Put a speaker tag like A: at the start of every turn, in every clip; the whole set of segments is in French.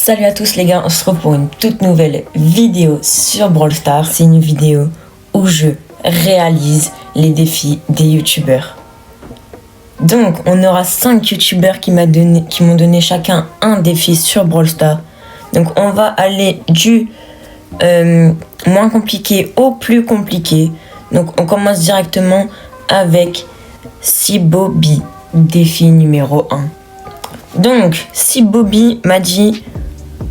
A: Salut à tous les gars, on se retrouve pour une toute nouvelle vidéo sur Brawl Stars. C'est une vidéo où je réalise les défis des youtubeurs. Donc on aura 5 youtubeurs qui m'ont donné chacun un défi sur Brawl Stars. Donc on va aller du moins compliqué au plus compliqué. Donc on commence directement avec Bobby, défi numéro 1. Donc si Bobby m'a dit: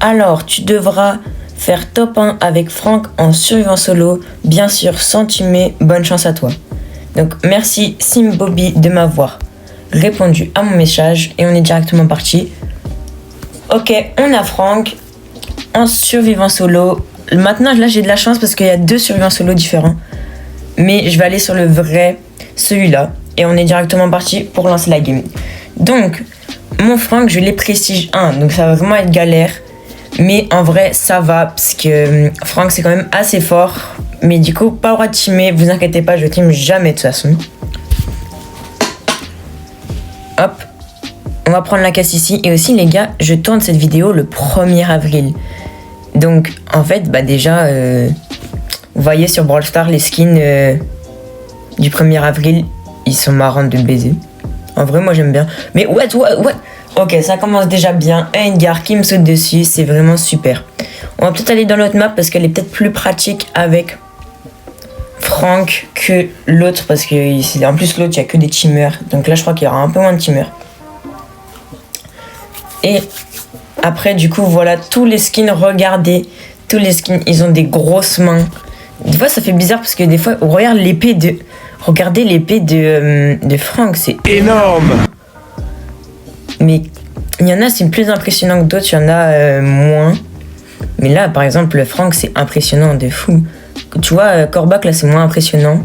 A: alors tu devras faire top 1 avec Franck en survivant solo, bien sûr sans teamer, bonne chance à toi. Donc merci Sim Bobby de m'avoir répondu à mon message et on est directement parti. Ok, on a Franck en survivant solo. Maintenant là j'ai de la chance parce qu'il y a 2 survivants solo différents, mais je vais aller sur le vrai, celui-là, et on est directement parti pour lancer la game. Donc mon Franck, je l'ai prestige 1, donc ça va vraiment être galère. Mais en vrai, ça va, parce que Franck, c'est quand même assez fort. Mais du coup, pas le droit de teamer, vous inquiétez pas, je team jamais de toute façon. Hop, on va prendre la caisse ici. Et aussi, les gars, je tourne cette vidéo le 1er avril. Donc, en fait, bah déjà, vous voyez sur Brawl Stars, les skins du 1er avril, ils sont marrants de baiser. En vrai, moi, j'aime bien. Mais what. Ok, ça commence déjà bien. Un Edgar qui me saute dessus, c'est vraiment super. On va peut-être aller dans l'autre map parce qu'elle est peut-être plus pratique avec Franck que l'autre. Parce que en plus, l'autre, il n'y a que des teamers. Donc là, je crois qu'il y aura un peu moins de teamers. Et après, du coup, voilà, tous les skins, regardez. Tous les skins, ils ont des grosses mains. Des fois, ça fait bizarre parce que des fois, regarde l'épée de... Regardez l'épée de Franck, c'est énorme. Mais il y en a, c'est plus impressionnant que d'autres, il y en a moins. Mais là, par exemple, Franck, c'est impressionnant de fou. Tu vois, Corbac, là, c'est moins impressionnant.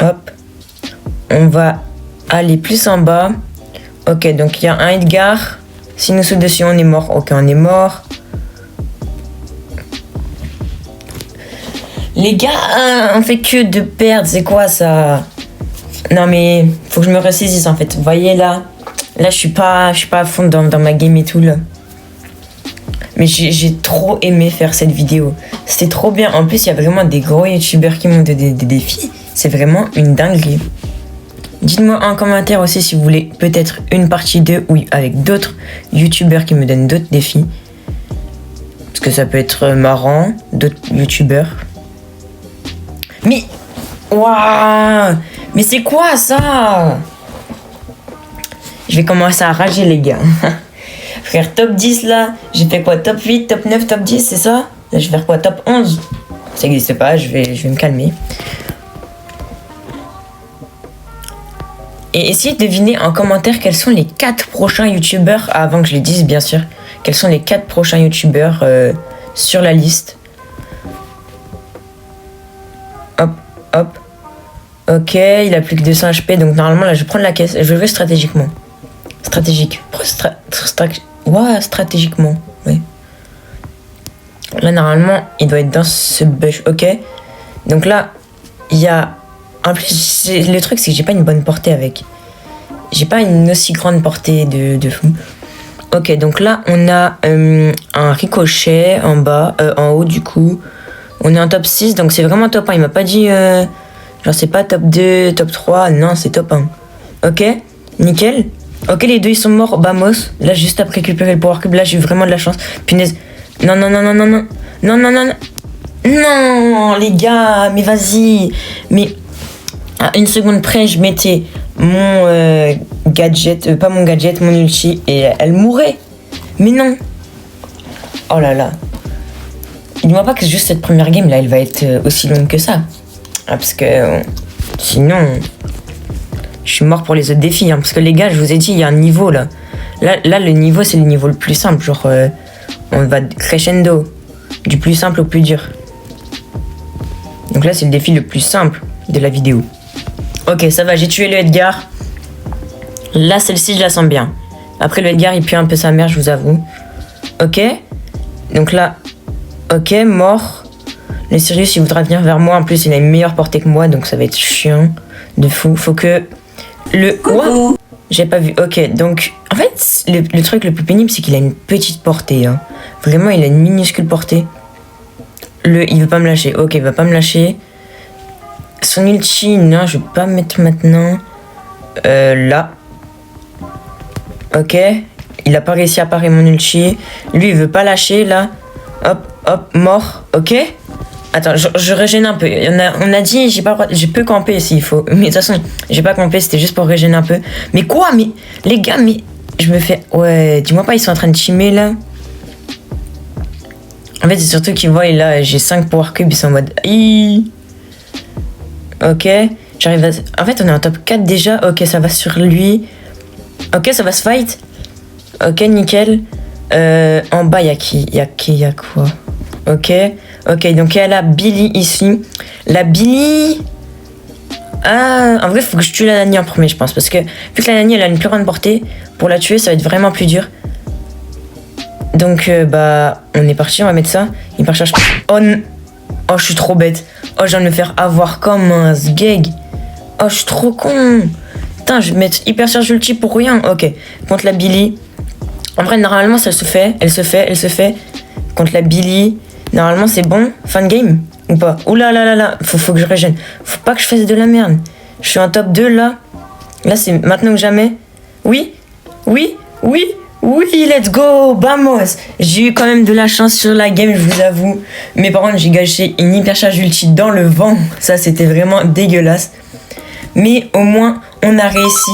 A: Hop. On va aller plus en bas. Ok, donc il y a un Edgar. Si nous saute dessus, on est mort. Ok, on est mort. Les gars, on fait que de perdre. C'est quoi ça? Non mais faut que je me ressaisisse en fait. Vous voyez là je suis pas à fond dans ma game et tout là. Mais j'ai trop aimé faire cette vidéo. C'était trop bien. En plus il y a vraiment des gros youtubeurs qui m'ont donné des défis. C'est vraiment une dinguerie. Dites-moi en commentaire aussi si vous voulez peut-être une partie 2 ou avec d'autres youtubeurs qui me donnent d'autres défis. Parce que ça peut être marrant, d'autres youtubeurs. Mais waouh! Mais c'est quoi ça? Je vais commencer à rager les gars. Frère, top 10 là, j'ai fait quoi? Top 8, top 9, top 10, c'est ça? Là je vais faire quoi? Top 11? Ça n'existe pas, je vais me calmer. Et essayez de deviner en commentaire quels sont les 4 prochains youtubeurs, avant que je les dise bien sûr, quels sont les 4 prochains youtubeurs sur la liste. Hop, hop. Ok, il a plus que 200 HP, donc normalement là je vais prendre la caisse. Je vais jouer stratégiquement. Stratégique. Stratégiquement, oui. Là normalement il doit être dans ce bush, ok. Donc là, il y a... En plus, le truc c'est que j'ai pas une bonne portée avec. J'ai pas une aussi grande portée de fou. Ok, donc là on a un ricochet en bas, en haut du coup. On est en top 6, donc c'est vraiment top 1. Il m'a pas dit... genre c'est pas top 2, top 3, non c'est top 1. Ok, nickel. Ok, les deux ils sont morts, Bamos. Là juste après récupérer le power cube, là j'ai eu vraiment de la chance. Punaise. Non, les gars, mais vas-y. Mais à une seconde près, je mettais mon gadget, pas mon gadget, mon ulti, et elle mourait. Mais non. Oh là là. Dis-moi pas que juste cette première game là, elle va être aussi longue que ça. Ah, parce que sinon, je suis mort pour les autres défis. Hein, parce que les gars, je vous ai dit, il y a un niveau là. Là le niveau, c'est le niveau le plus simple. Genre, on va crescendo. Du plus simple au plus dur. Donc là, c'est le défi le plus simple de la vidéo. Ok, ça va, j'ai tué le Edgar. Là, celle-ci, je la sens bien. Après, le Edgar, il pue un peu sa mère, je vous avoue. Ok. Donc là, ok, mort. Le Sirius, il voudra venir vers moi. En plus, il a une meilleure portée que moi, donc ça va être chiant de fou. Faut que le... J'ai pas vu. Ok, donc... En fait, le truc le plus pénible, c'est qu'il a une petite portée. Hein. Vraiment, il a une minuscule portée. Il veut pas me lâcher. Ok, il va pas me lâcher. Son ulti, non, je vais pas mettre maintenant. Là. Ok. Il a pas réussi à parer mon ulti. Lui, il veut pas lâcher, là. Hop, hop, mort. Ok. Attends, je régène un peu. On a dit, je peux camper s'il faut. Mais de toute façon, j'ai pas campé, c'était juste pour régénérer un peu. Mais quoi? Mais, les gars, mais... Je me fais... Ouais, dis-moi pas, ils sont en train de chimer, là. En fait, c'est surtout qu'ils voient, là, j'ai 5 power cubes, ils sont en mode... Ok, j'arrive à... En fait, on est en top 4 déjà. Ok, ça va sur lui. Ok, ça va se fight. Ok, nickel. En bas, il y a quoi? Ok, donc il y a la Billy ici. La Billy... Ah, en vrai, il faut que je tue la Nani en premier, je pense. Parce que vu que la Nani, elle a une plus grande portée, pour la tuer, ça va être vraiment plus dur. Donc, on est parti, on va mettre ça. Il part chercher... Oh, je suis trop bête. Oh, je viens de me faire avoir comme un sgeg. Oh, je suis trop con. Putain, je vais mettre hyper charge ulti pour rien. Ok, contre la Billy. En vrai, normalement, ça se fait. Elle se fait. Contre la Billy. Normalement, c'est bon. Fin de game ou pas? Oula là là là. Faut que je régène. Faut pas que je fasse de la merde. Je suis en top 2 là. Là, c'est maintenant que jamais. Oui, let's go, vamos. J'ai eu quand même de la chance sur la game, je vous avoue. Mais par contre, j'ai gâché une hyper charge ulti dans le vent. Ça, c'était vraiment dégueulasse. Mais au moins, on a réussi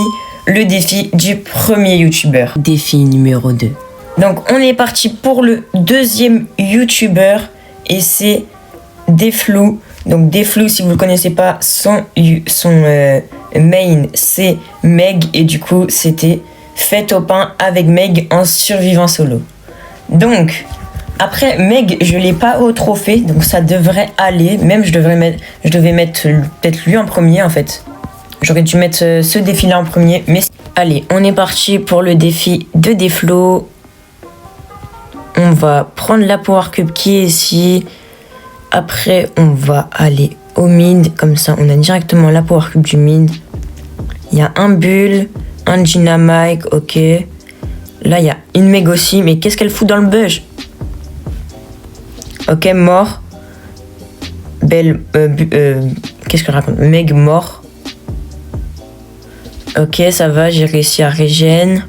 A: le défi du premier youtubeur. Défi numéro 2. Donc, on est parti pour le deuxième youtubeur. Et c'est Deflou. Donc, Deflou, si vous ne le connaissez pas, son main, c'est Meg. Et du coup, c'était Fête au pain avec Meg en survivant solo. Donc, après Meg, je l'ai pas au trophée. Donc, ça devrait aller. Même, je devais mettre peut-être lui en premier, en fait. J'aurais dû mettre ce défi-là en premier. Mais allez, on est parti pour le défi de Deflou. On va prendre la Power Cube qui est ici. Après, on va aller au mid. Comme ça, on a directement la Power Cube du mid. Il y a un bull, un dynamite, ok. Là, il y a une Meg aussi. Mais qu'est-ce qu'elle fout dans le bush? Ok, mort. Belle... qu'est-ce que je raconte? Meg mort. Ok, ça va, j'ai réussi à régène.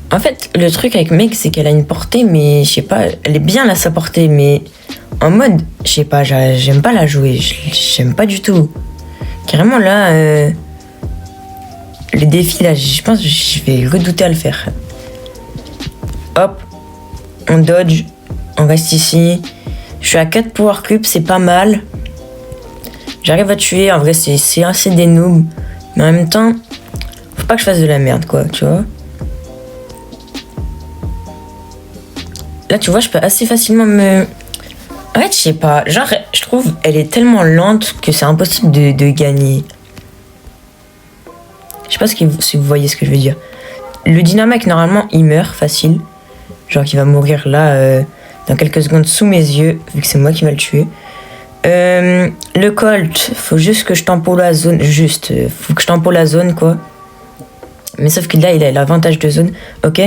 A: En fait, le truc avec Meg, c'est qu'elle a une portée, mais je sais pas, elle est bien là, sa portée, mais en mode, je sais pas, j'aime pas la jouer, j'aime pas du tout. Carrément là, le défi là, je pense que je vais redouter à le faire. Hop, on dodge, on reste ici. Je suis à 4 power cubes, c'est pas mal. J'arrive à tuer, en vrai c'est assez des noobs, mais en même temps, faut pas que je fasse de la merde quoi, tu vois. Là, tu vois, je peux assez facilement me... En fait, je sais pas. Genre, je trouve elle est tellement lente que c'est impossible de gagner. Je sais pas si vous voyez ce que je veux dire. Le dynamite, normalement, il meurt facile. Genre, il va mourir là, dans quelques secondes sous mes yeux, vu que c'est moi qui va le tuer. Le Colt, faut juste que je tempo la zone. Faut que je tempo la zone, quoi. Mais sauf que là, il a l'avantage de zone. Ok.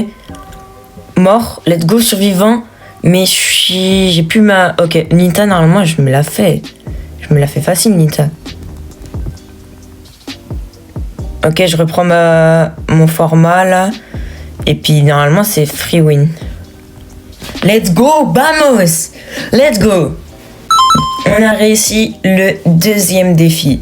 A: Mort, let's go, survivant. Mais j'ai plus ma... Ok, Nita, normalement, je me la fais. Je me la fais facile, Nita. Ok, je reprends mon format, là. Et puis, normalement, c'est free win. Let's go, vamos! Let's go! On a réussi le deuxième défi.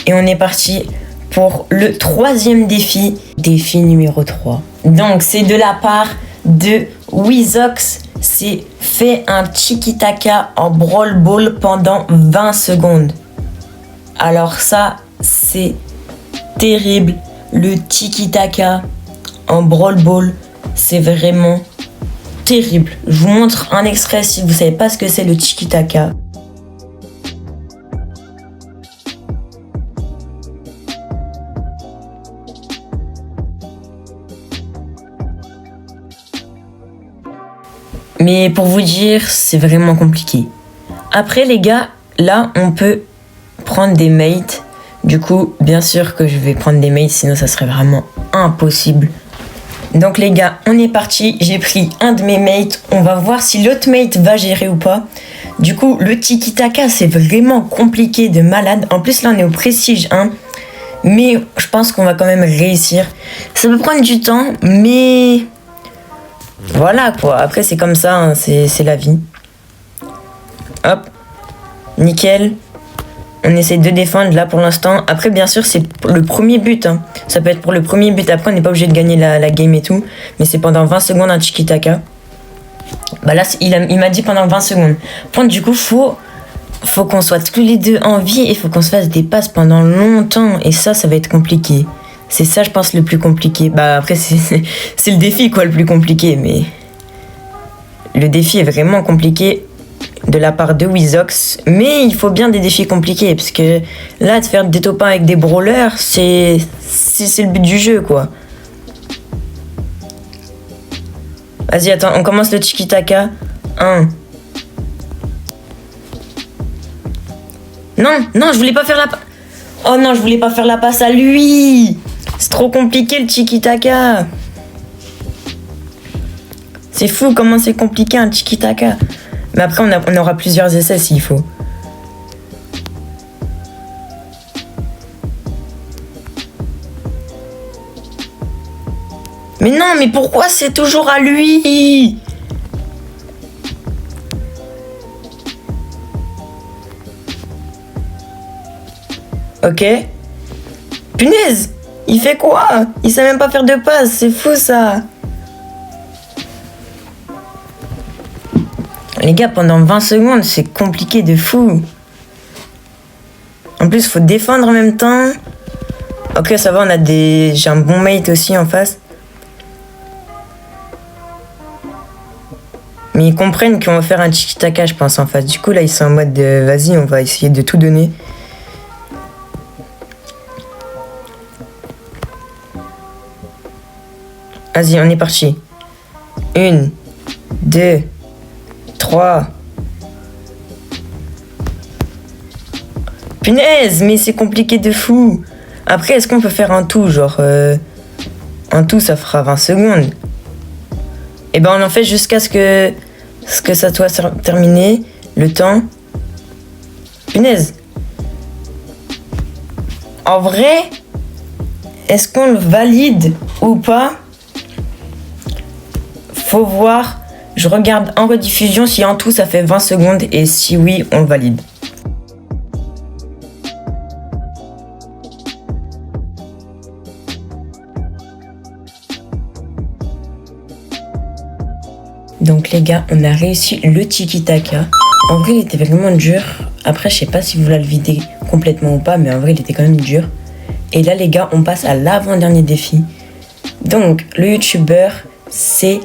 A: Et on est parti pour le troisième défi. Défi numéro 3. Donc, c'est de la part de Wizox. C'est fait un tiki-taka en Brawl Ball pendant 20 secondes. Alors ça, c'est terrible. Le tiki-taka en Brawl Ball, c'est vraiment terrible. Je vous montre un extrait si vous savez pas ce que c'est le tiki-taka. Mais pour vous dire, c'est vraiment compliqué. Après les gars, là on peut prendre des mates. Du Du coup, bien sûr que je vais prendre des mates, sinon ça serait vraiment impossible. Donc les gars, on est parti. J'ai pris un de mes mates. On va voir si l'autre mate va gérer ou pas. Du coup, le tiki-taka, c'est vraiment compliqué de malade. En plus, là, on est au prestige 1. Mais je pense qu'on va quand même réussir. Ça peut prendre du temps, mais... Voilà, quoi. Après, c'est comme ça, hein. C'est la vie. Hop. Nickel. On essaie de défendre là pour l'instant. Après, bien sûr, c'est le premier but. Hein. Ça peut être pour le premier but. Après, on n'est pas obligé de gagner la game et tout. Mais c'est pendant 20 secondes un tiki-taka. Bah là, il m'a dit pendant 20 secondes. Bon, du coup, faut qu'on soit tous les deux en vie et faut qu'on se fasse des passes pendant longtemps. Et ça va être compliqué. C'est ça, je pense, le plus compliqué. Bah après, c'est le défi, quoi, le plus compliqué. Mais le défi est vraiment compliqué de la part de Wizox, mais il faut bien des défis compliqués, parce que là, de faire des top 1 avec des brawlers, c'est le but du jeu, quoi. Vas-y, attends, on commence le tiki-taka. 1. Non, je voulais pas faire la... Oh non, je voulais pas faire la passe à lui. C'est trop compliqué, le tiki-taka. C'est fou comment c'est compliqué, un tiki-taka. Mais après, on aura plusieurs essais s'il faut. Mais non, mais pourquoi c'est toujours à lui? Ok. Punaise, il fait quoi? Il sait même pas faire de passe, c'est fou ça. Les gars, pendant 20 secondes, c'est compliqué de fou. En plus, faut défendre en même temps. Ok, ça va, j'ai un bon mate aussi en face. Mais ils comprennent qu'on va faire un tiki-taka, je pense, en face. Du coup, là, ils sont en mode de, vas-y, on va essayer de tout donner. Vas-y, on est parti. 1, 2, 3. Punaise, mais c'est compliqué de fou. Après, est-ce qu'on peut faire un tout, genre... un tout, ça fera 20 secondes. Et ben, on en fait jusqu'à ce que ça soit terminé. Le temps. Punaise. En vrai, est-ce qu'on le valide ou pas? Faut voir. Je regarde en rediffusion si en tout ça fait 20 secondes et si oui, on le valide. Donc les gars, on a réussi le tiki-taka. En vrai, il était vraiment dur. Après, je sais pas si vous l'avez vidé complètement ou pas, mais en vrai, il était quand même dur. Et là, les gars, on passe à l'avant-dernier défi. Donc, le youtubeur, c'est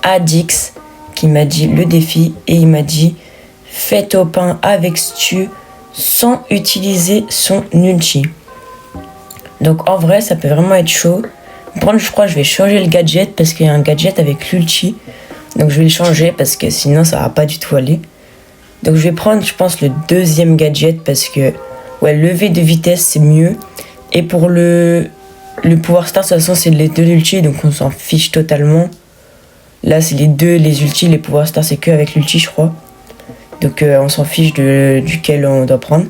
A: Adix qui m'a dit le défi et il m'a dit fais top 1 avec Stu sans utiliser son ulti. Donc en vrai ça peut vraiment être chaud. Bon, je crois que je vais changer le gadget parce qu'il y a un gadget avec l'ulti. Donc je vais le changer parce que sinon ça va pas du tout aller. Donc je vais prendre je pense le deuxième gadget parce que ouais, lever de vitesse c'est mieux. Et pour le pouvoir star de toute façon c'est les deux ulti donc on s'en fiche totalement. Là, c'est les deux, les ultis, les pouvoirs stars, c'est que avec l'ulti, je crois. Donc, on s'en fiche duquel on doit prendre.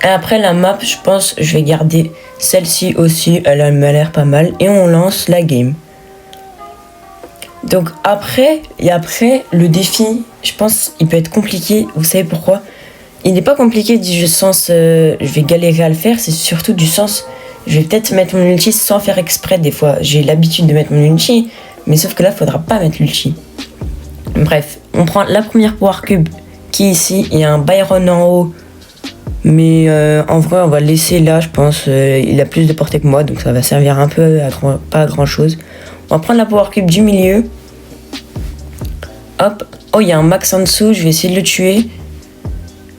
A: Et après, la map, je pense, je vais garder celle-ci aussi. Elle m'a l'air pas mal. Et on lance la game. Donc, après, le défi, je pense, il peut être compliqué. Vous savez pourquoi? Il n'est pas compliqué du sens, je vais galérer à le faire. C'est surtout du sens, je vais peut-être mettre mon ulti sans faire exprès. Des fois, j'ai l'habitude de mettre mon ulti. Mais sauf que là, il faudra pas mettre l'ulti. Bref, on prend la première power cube qui est ici. Il y a un Byron en haut. Mais en vrai, on va le laisser là, je pense. Il a plus de portée que moi, donc ça va servir un peu pas à grand chose. On va prendre la power cube du milieu. Hop. Oh, il y a un max en dessous. Je vais essayer de le tuer.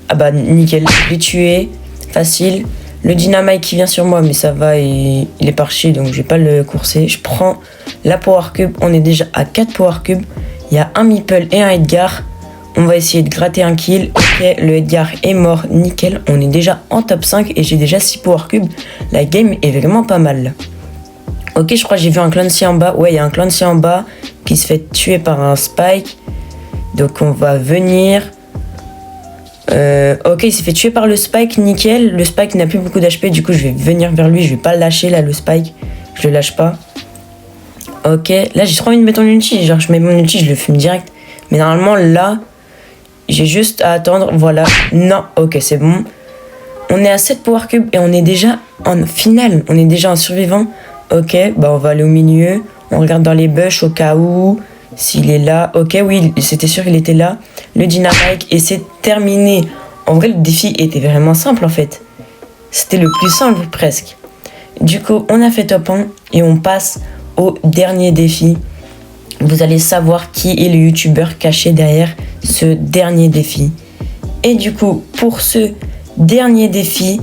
A: Ah bah, nickel. Je l'ai tué. Facile. Le dynamite qui vient sur moi, mais ça va, il est parti, donc je vais pas le courser. Je prends la power cube, on est déjà à 4 power cubes. Il y a un Meeple et un Edgar. On va essayer de gratter un kill. Ok, le Edgar est mort, nickel. On est déjà en top 5 et j'ai déjà 6 power cubes. La game est vraiment pas mal là. Ok, je crois que j'ai vu un Clancy en bas. Ouais, il y a un Clancy en bas qui se fait tuer par un Spike. Donc on va venir. Ok, il s'est fait tuer par le Spike, nickel. Le Spike n'a plus beaucoup d'HP, du coup je vais venir vers lui. Je vais pas le lâcher là, le Spike. Je le lâche pas. Ok, là j'ai trop envie de mettre mon ulti. Genre je mets mon ulti, je le fume direct. Mais normalement là, j'ai juste à attendre. Voilà. Non, ok, c'est bon. On est à 7 power cubes et on est déjà en finale. On est déjà en survivant. Ok, bah on va aller au milieu. On regarde dans les bush au cas où. S'il est là. Ok, oui, c'était sûr qu'il était là. Le dynamite et c'est terminé. En vrai, le défi était vraiment simple en fait. C'était le plus simple presque. Du coup, on a fait top 1 et on passe au dernier défi. Vous allez savoir qui est le youtubeur caché derrière ce dernier défi. Et du coup, pour ce dernier défi,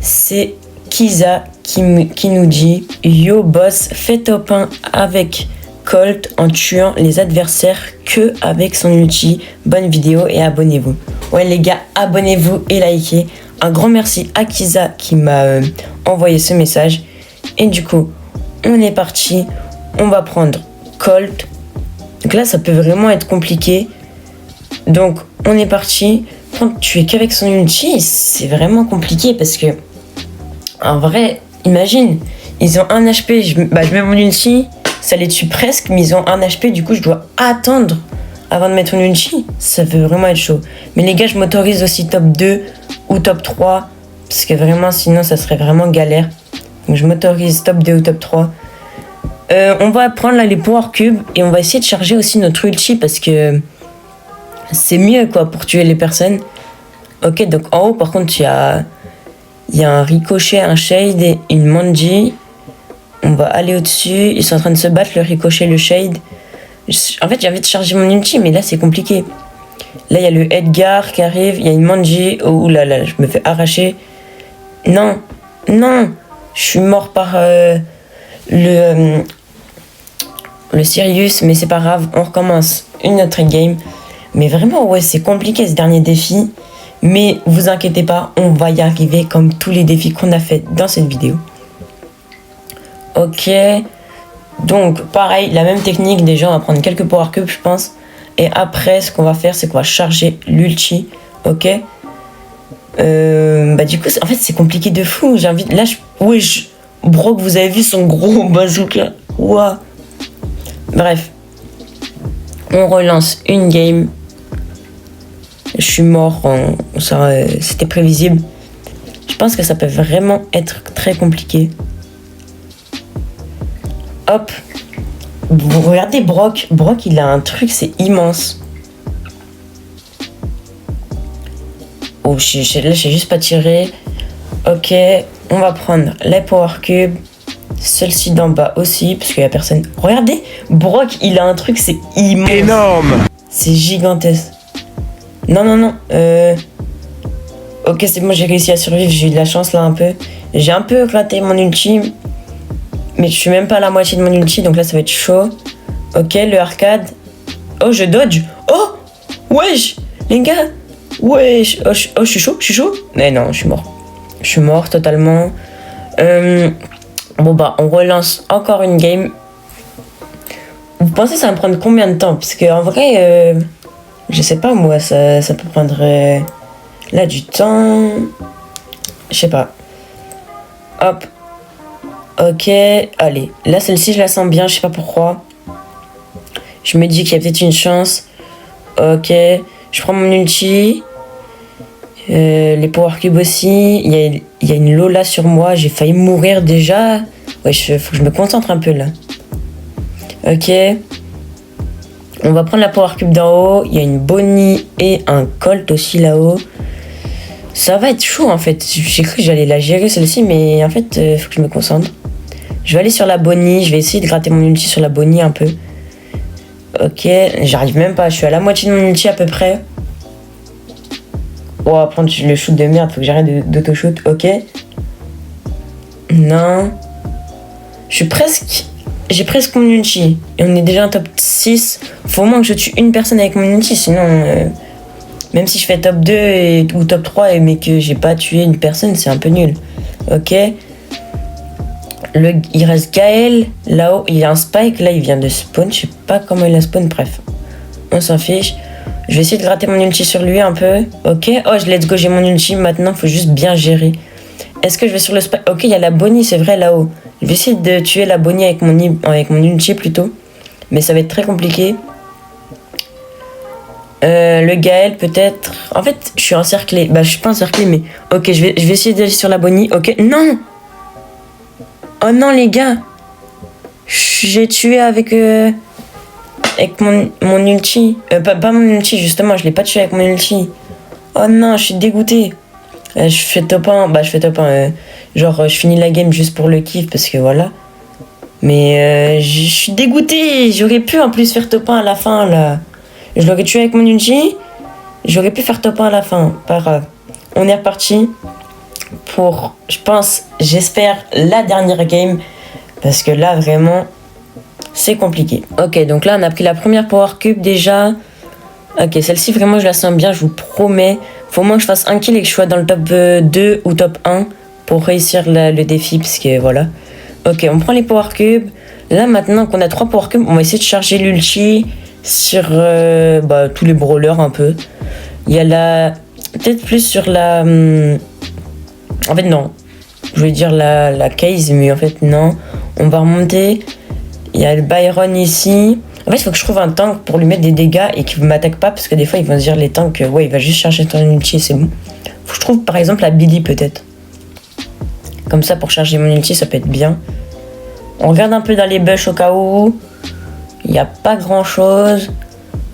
A: c'est Kiza qui nous dit « Yo boss, fais top 1 avec Colt en tuant les adversaires que avec son ulti. Bonne vidéo et abonnez-vous. » Ouais les gars, abonnez-vous et likez. Un grand merci à Kiza qui m'a envoyé ce message. Et du coup, on est parti. On va prendre Colt. Donc là, ça peut vraiment être compliqué. Donc, on est parti. Quand tu es qu'avec son ulti, c'est vraiment compliqué parce que, en vrai, imagine, ils ont 1 HP. Je mets mon ulti, ça les tue presque, mais ils ont 1 HP. Du coup, je dois attendre avant de mettre mon ulti. Ça peut vraiment être chaud. Mais les gars, je m'autorise aussi top 2 ou top 3 parce que vraiment, sinon, ça serait vraiment galère. Donc, je m'autorise top 2 ou top 3. On va prendre là les power cubes et on va essayer de charger aussi notre ulti parce que c'est mieux quoi pour tuer les personnes. Ok, donc en haut par contre il y a un ricochet, un shade et une Manji. On va aller au-dessus. Ils sont en train de se battre, le ricochet, le shade. En fait j'ai envie de charger mon ulti mais là c'est compliqué. Là il y a le Edgar qui arrive, il y a une Manji. Oh là là, je me fais arracher. Non, non, je suis mort par le Sirius, mais c'est pas grave, on recommence une autre game. Mais vraiment, ouais, c'est compliqué ce dernier défi. Mais vous inquiétez pas, on va y arriver comme tous les défis qu'on a fait dans cette vidéo. Ok. Donc, pareil, la même technique. Déjà, on va prendre quelques power cubes, je pense. Et après, ce qu'on va faire, c'est qu'on va charger l'ulti. Ok. Du coup, en fait, c'est compliqué de fou. J'ai envie. Là, wesh. Brock, vous avez vu son gros bazooka. Ouah. Bref. On relance une game. Je suis mort. C'était prévisible. Je pense que ça peut vraiment être très compliqué. Hop. Vous regardez Brock. Brock, il a un truc, c'est immense. Oh, là, j'ai juste pas tiré. Ok. On va prendre les power cubes. Celle-ci d'en bas aussi, parce qu'il n'y a personne. Regardez, Brock, il a un truc, c'est immense.
B: Énorme.
A: C'est gigantesque. Non, non, non. Ok, c'est bon, j'ai réussi à survivre. J'ai eu de la chance là un peu. J'ai un peu raté mon ulti. Mais je suis même pas à la moitié de mon ulti, donc là, ça va être chaud. Ok, le arcade. Oh, je dodge. Oh, wesh, les gars. Wesh. Oh, je suis chaud. Mais non, je suis mort. Je suis mort totalement. Bon bah on relance encore une game. Vous pensez que ça va me prendre combien de temps? Parce qu'en vrai, je sais pas moi, ça peut prendre là du temps. Je sais pas. Hop. Ok, allez. Là celle-ci je la sens bien, je sais pas pourquoi. Je me dis qu'il y a peut-être une chance. Ok, je prends mon ulti. Les power cubes aussi. Il y a une Lola sur moi. J'ai failli mourir déjà. Ouais, faut que je me concentre un peu là. Ok. On va prendre la power cube d'en haut. Il y a une Bonnie et un Colt aussi là-haut. Ça va être chaud en fait. J'ai cru que j'allais la gérer celle-ci, mais en fait, faut que je me concentre. Je vais aller sur la Bonnie. Je vais essayer de gratter mon ulti sur la Bonnie un peu. Ok. J'arrive même pas. Je suis à la moitié de mon ulti à peu près. Oh, à prendre le shoot de merde, faut que j'arrête d'auto-shoot, ok. Non. J'ai presque mon ulti. Et on est déjà en top 6. Faut au moins que je tue une personne avec mon ulti, sinon Même si je fais top 2 ou top 3 mais que j'ai pas tué une personne, c'est un peu nul. Ok. Il reste Gaël. Là-haut, il y a un Spike. Là, il vient de spawn. Je sais pas comment il a spawn. Bref, on s'en fiche. Je vais essayer de gratter mon ulti sur lui un peu. Ok. Oh, let's go, j'ai mon ulti. Maintenant, faut juste bien gérer. Est-ce que je vais sur le Spike? Ok, il y a la Bonnie, c'est vrai, là-haut. Je vais essayer de tuer la Bonnie avec mon ulti plutôt. Mais ça va être très compliqué. Le Gaël peut-être. En fait, je suis encerclé. Bah, je suis pas encerclé, mais ok, je vais essayer d'aller sur la Bonnie. Ok, non. Oh non, les gars. J'ai tué avec mon ulti. Pas mon ulti, justement, je l'ai pas tué avec mon ulti. Oh non, je suis dégoûté. Je fais top 1. Bah, je fais top 1. Genre, je finis la game juste pour le kiff parce que voilà. Mais je suis dégoûté. J'aurais pu en plus faire top 1 à la fin là. Je l'aurais tué avec mon ulti. J'aurais pu faire top 1 à la fin. Pas grave. On est reparti pour, je pense, j'espère, la dernière game. Parce que là, vraiment, c'est compliqué. Ok, donc là, on a pris la première Power Cube déjà. Ok, celle-ci, vraiment, je la sens bien, je vous promets. Faut au moins que je fasse un kill et que je sois dans le top 2 ou top 1 pour réussir le défi. Parce que voilà. Ok, on prend les Power Cubes. Là, maintenant qu'on a 3 Power Cubes, on va essayer de charger l'ulti sur tous les brawlers un peu. Il y a la... Peut-être plus sur la... En fait, non. Je voulais dire la case, mais en fait, non. On va remonter. Il y a le Byron ici. En fait, il faut que je trouve un tank pour lui mettre des dégâts et qu'il ne m'attaque pas. Parce que des fois, ils vont se dire, les tanks, ouais, il va juste charger ton ulti et c'est bon. Faut que je trouve, par exemple, la Billy, peut-être. Comme ça, pour charger mon ulti, ça peut être bien. On regarde un peu dans les bush au cas où. Il n'y a pas grand-chose.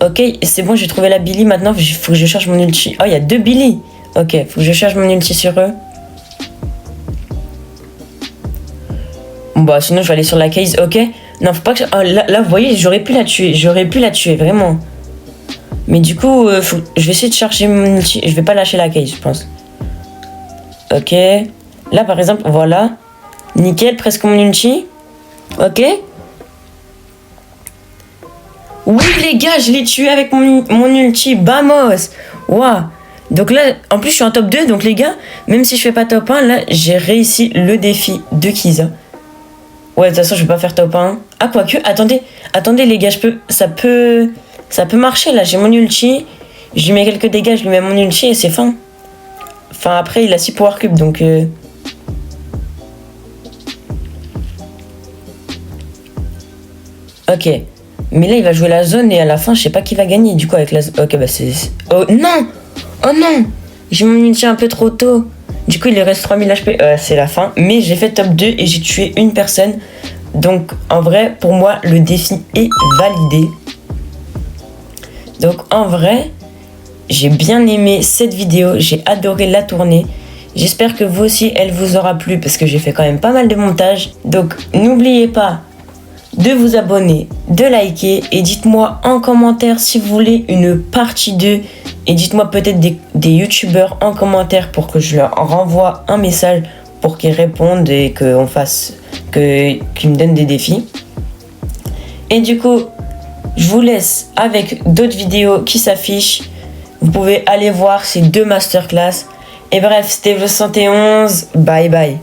A: Ok, c'est bon, j'ai trouvé la Billy. Maintenant, il faut que je charge mon ulti. Oh, il y a 2 Billy. Ok, faut que je charge mon ulti sur eux. Bon, bah, sinon, je vais aller sur la case. Ok. Non, faut pas que... Oh, là, vous voyez, j'aurais pu la tuer. J'aurais pu la tuer, vraiment. Mais du coup, je vais essayer de charger mon ulti. Je vais pas lâcher la case, je pense. Ok. Là, par exemple, voilà. Nickel, presque mon ulti. Ok. Oui, les gars, je l'ai tué avec mon ulti. Vamos. Waouh. Donc là, en plus, je suis en top 2. Donc les gars, même si je fais pas top 1, là, j'ai réussi le défi de Kiza. Ouais, de toute façon, je vais pas faire top 1. Ah, quoique, attendez, les gars, ça peut marcher, là. J'ai mon ulti. Je lui mets quelques dégâts, je lui mets mon ulti et c'est fin. Enfin, après, il a 6 Power Cubes, donc... Ok. Mais là, il va jouer la zone et à la fin, je sais pas qui va gagner, du coup, avec la zone. Ok, bah c'est... Oh, non. Oh, non. J'ai mon ulti un peu trop tôt. Du coup, il lui reste 3000 HP. C'est la fin. Mais j'ai fait top 2 et j'ai tué une personne. Donc, en vrai, pour moi, le défi est validé. Donc, en vrai, j'ai bien aimé cette vidéo. J'ai adoré la tourner. J'espère que vous aussi, elle vous aura plu parce que j'ai fait quand même pas mal de montage. Donc, n'oubliez pas de vous abonner, de liker et dites-moi en commentaire si vous voulez une partie 2 et dites-moi peut-être des youtubeurs en commentaire pour que je leur renvoie un message pour qu'ils répondent et qu'ils me donnent des défis. Et du coup, je vous laisse avec d'autres vidéos qui s'affichent. Vous pouvez aller voir ces 2 masterclass. Et bref, c'était le 71. Bye bye.